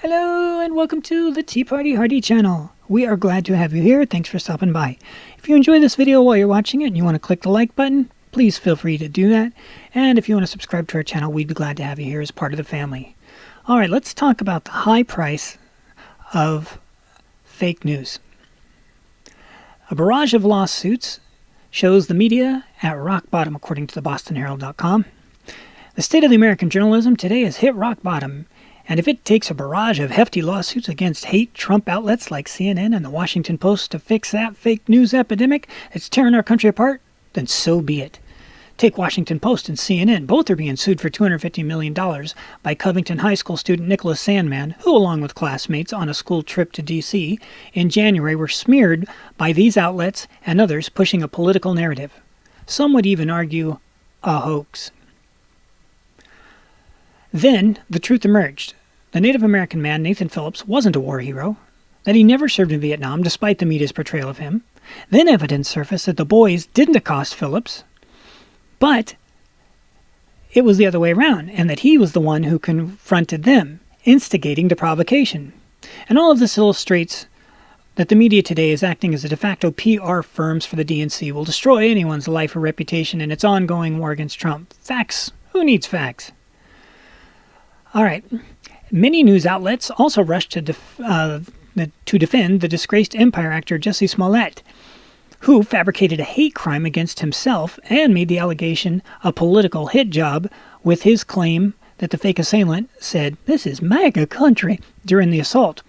Hello and welcome to the Tea Party Hardy channel. We are glad to have you here. Thanks for stopping by. If you enjoy this video while you're watching it and you want to click the like button, please feel free to do that. And if you want to subscribe to our channel, we'd be glad to have you here as part of the family. Alright, let's talk about the high price of fake news. A barrage of lawsuits shows the media at rock bottom, according to the BostonHerald.com. The state of the American journalism today has hit rock bottom, and if it takes a barrage of hefty lawsuits against hate Trump outlets like CNN and the Washington Post to fix that fake news epidemic that's tearing our country apart, then so be it. Take Washington Post and CNN. Both are being sued for $250 million by Covington High School student Nicolas Sandman, who, along with classmates on a school trip to D.C. in January, were smeared by these outlets and others pushing a political narrative. Some would even argue a hoax. Then the truth emerged. The Native American man, Nathan Phillips, wasn't a war hero, that he never served in Vietnam despite the media's portrayal of him. Then evidence surfaced that the boys didn't accost Phillips, but it was the other way around, and that he was the one who confronted them, instigating the provocation. And all of this illustrates that the media today is acting as a de facto PR firms for the DNC, will destroy anyone's life or reputation in its ongoing war against Trump. Facts. Who needs facts? All right. Many news outlets also rushed to defend the disgraced Empire actor Jussie Smollett, who fabricated a hate crime against himself and made the allegation a political hit job with his claim that the fake assailant said, "This is MAGA country," during the assault.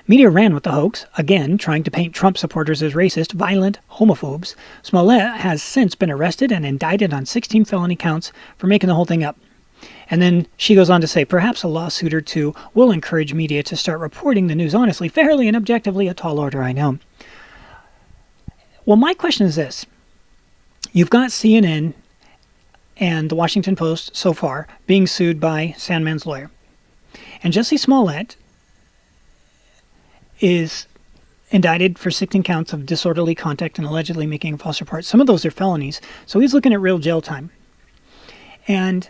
Media ran with the hoax, again trying to paint Trump supporters as racist, violent homophobes. Smollett has since been arrested and indicted on 16 felony counts for making the whole thing up. And then she goes on to say, perhaps a lawsuit or two will encourage media to start reporting the news honestly, fairly, and objectively. A tall order, I know. Well, my question is this. You've got CNN and the Washington Post so far being sued by Sandman's lawyer. And Jussie Smollett is indicted for 16 counts of disorderly conduct and allegedly making a false report. Some of those are felonies, so he's looking at real jail time. And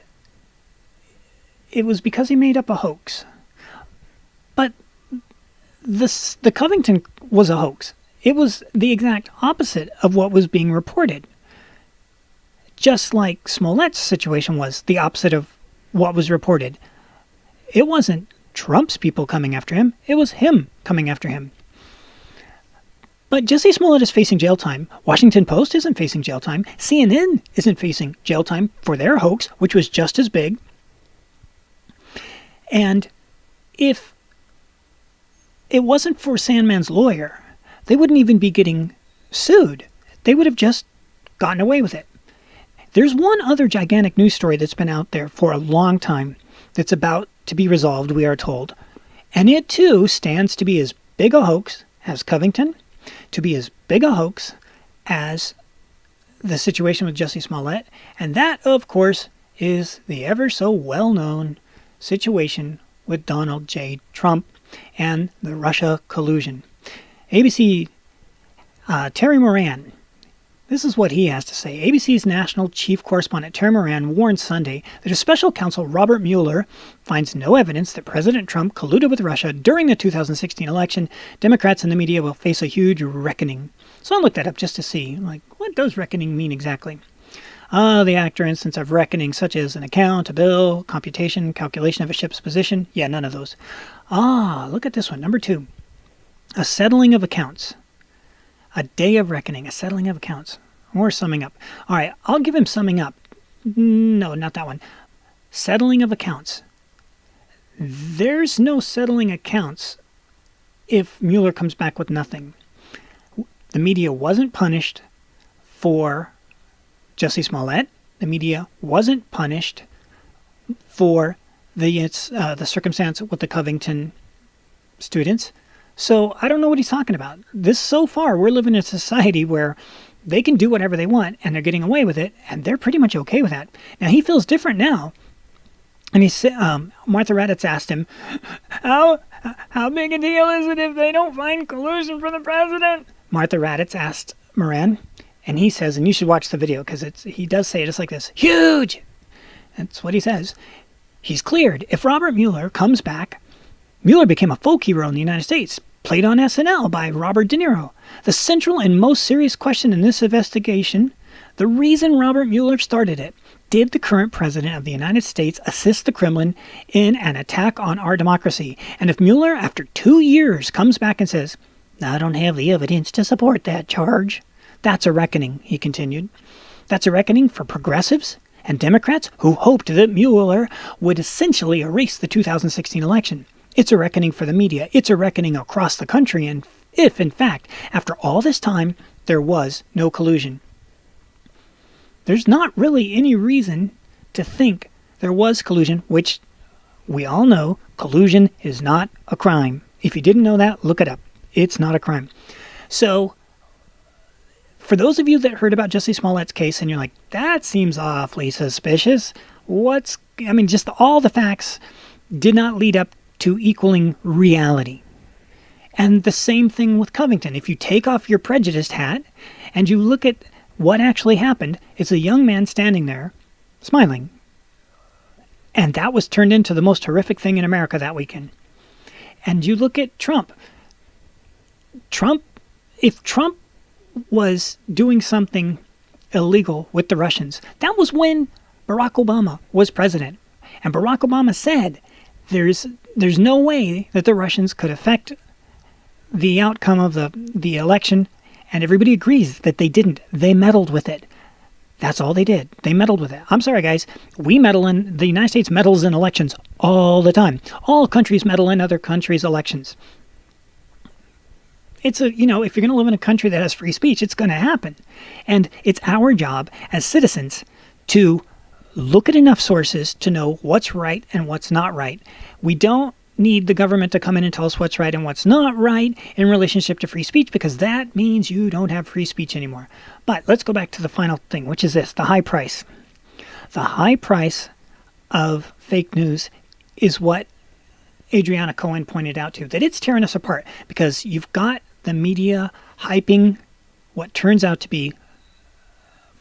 it was because he made up a hoax. But the Covington was a hoax. It was the exact opposite of what was being reported. Just like Smollett's situation was the opposite of what was reported. It wasn't Trump's people coming after him. It was him coming after him. But Jussie Smollett is facing jail time. Washington Post isn't facing jail time. CNN isn't facing jail time for their hoax, which was just as big. And if it wasn't for Sandman's lawyer, they wouldn't even be getting sued. They would have just gotten away with it. There's one other gigantic news story that's been out there for a long time that's about to be resolved, we are told. And it, too, stands to be as big a hoax as Covington, to be as big a hoax as the situation with Jussie Smollett. And that, of course, is the ever so well-known situation with Donald J. Trump and the Russia collusion. ABC, Terry Moran, this is what he has to say. ABC's national chief correspondent Terry Moran warned Sunday that a special counsel, Robert Mueller, finds no evidence that President Trump colluded with Russia during the 2016 election. Democrats and the media will face a huge reckoning. So I looked that up just to see, what does reckoning mean exactly? The act or instance of reckoning, such as an account, a bill, computation, calculation of a ship's position. Yeah, none of those. Look at this one. Number 2. A settling of accounts. A day of reckoning, a settling of accounts. Or summing up. All right, I'll give him summing up. No, not that one. Settling of accounts. There's no settling accounts if Mueller comes back with nothing. The media wasn't punished for Jussie Smollett. The media wasn't punished for the circumstance with the Covington students. So I don't know what he's talking about. So far, we're living in a society where they can do whatever they want and they're getting away with it, and they're pretty much okay with that. Now, he feels different now. And Martha Raddatz asked him, how big a deal is it if they don't find collusion for the president? Martha Raddatz asked Moran. And he says, and you should watch the video because he does say it just like this, huge! That's what he says. He's cleared. If Robert Mueller comes back Mueller became a folk hero in the United States, played on SNL by Robert De Niro. The central and most serious question in this investigation, the reason Robert Mueller started it, did the current president of the United States assist the Kremlin in an attack on our democracy? And if Mueller, after 2 years, comes back and says, I don't have the evidence to support that charge, that's a reckoning, he continued. That's a reckoning for progressives and Democrats who hoped that Mueller would essentially erase the 2016 election. It's a reckoning for the media. It's a reckoning across the country. And if, in fact, after all this time, there was no collusion. There's not really any reason to think there was collusion, which we all know collusion is not a crime. If you didn't know that, look it up. It's not a crime. So, for those of you that heard about Jussie Smollett's case and you're like, that seems awfully suspicious. Just all the facts did not lead up to equaling reality. And the same thing with Covington. If you take off your prejudiced hat and you look at what actually happened, it's a young man standing there smiling. And that was turned into the most horrific thing in America that weekend. And you look at Trump. If Trump was doing something illegal with the Russians, that was when Barack Obama was president. And Barack Obama said, there's no way that the Russians could affect the outcome of the election, and everybody agrees that they didn't. They meddled with it. That's all they did. They meddled with it. I'm sorry, guys. The United States meddles in elections all the time. All countries meddle in other countries' elections. If you're going to live in a country that has free speech, it's going to happen. And it's our job as citizens to look at enough sources to know what's right and what's not right. We don't need the government to come in and tell us what's right and what's not right in relationship to free speech, because that means you don't have free speech anymore. But let's go back to the final thing, which is this, the high price. The high price of fake news is what Adriana Cohen pointed out to, that it's tearing us apart because you've got the media hyping what turns out to be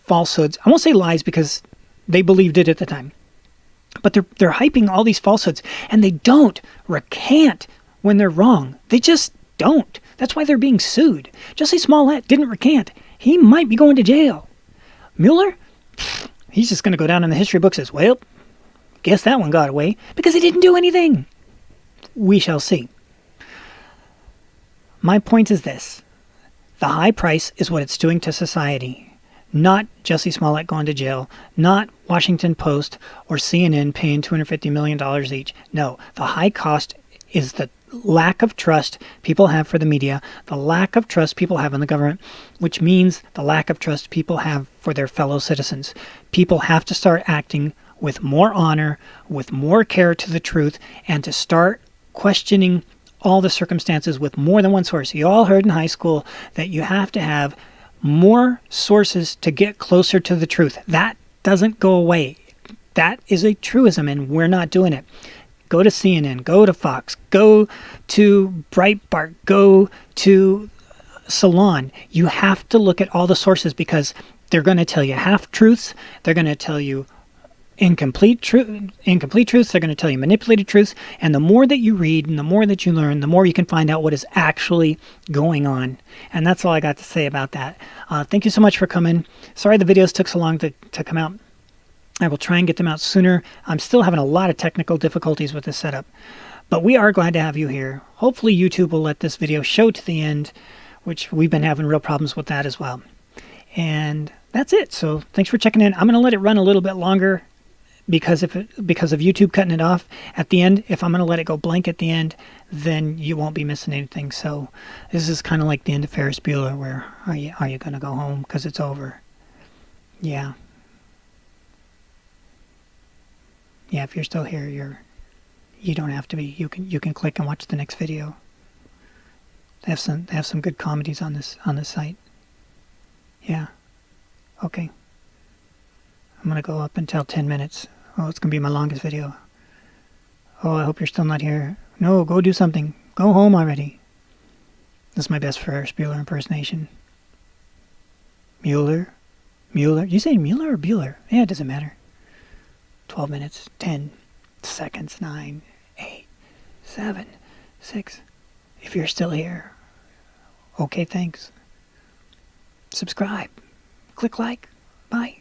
falsehoods. I won't say lies because they believed it at the time. But they're hyping all these falsehoods, and they don't recant when they're wrong. They just don't. That's why they're being sued. Jussie Smollett didn't recant. He might be going to jail. Mueller, he's just going to go down in the history books as, well, guess that one got away because he didn't do anything. We shall see. My point is this. The high price is what it's doing to society. Not Jussie Smollett going to jail, not Washington Post or CNN paying $250 million each. No, the high cost is the lack of trust people have for the media, the lack of trust people have in the government, which means the lack of trust people have for their fellow citizens. People have to start acting with more honor, with more care to the truth, and to start questioning all the circumstances with more than one source. You all heard in high school that you have to have more sources to get closer to the truth. That doesn't go away. That is a truism, and we're not doing it. Go to CNN, go to Fox, go to Breitbart, go to Salon. You have to look at all the sources because they're going to tell you half-truths. They're going to tell you incomplete truths. They're going to tell you manipulated truths. And the more that you read and the more that you learn, the more you can find out what is actually going on. And that's all I got to say about that. Thank you so much for coming. Sorry the videos took so long to come out. I will try and get them out sooner. I'm still having a lot of technical difficulties with this setup. But we are glad to have you here. Hopefully YouTube will let this video show to the end, which we've been having real problems with that as well. And that's it. So thanks for checking in. I'm going to let it run a little bit longer because of YouTube cutting it off at the end. If I'm going to let it go blank at the end, then you won't be missing anything. So this is kind of like the end of Ferris Bueller, where are you going to go home because it's over? Yeah. Yeah, if you're still here, you don't have to be. You can click and watch the next video. They have some good comedies on this site. Yeah. Okay. I'm gonna go up until 10 minutes. Oh, it's gonna be my longest video. Oh, I hope you're still not here. No, go do something. Go home already. That's my best Ferris Bueller impersonation. Mueller? You say Mueller or Bueller? Yeah, it doesn't matter. 12 minutes, 10 seconds, 9, 8, 7, 6. If you're still here, okay, thanks. Subscribe. Click like. Bye.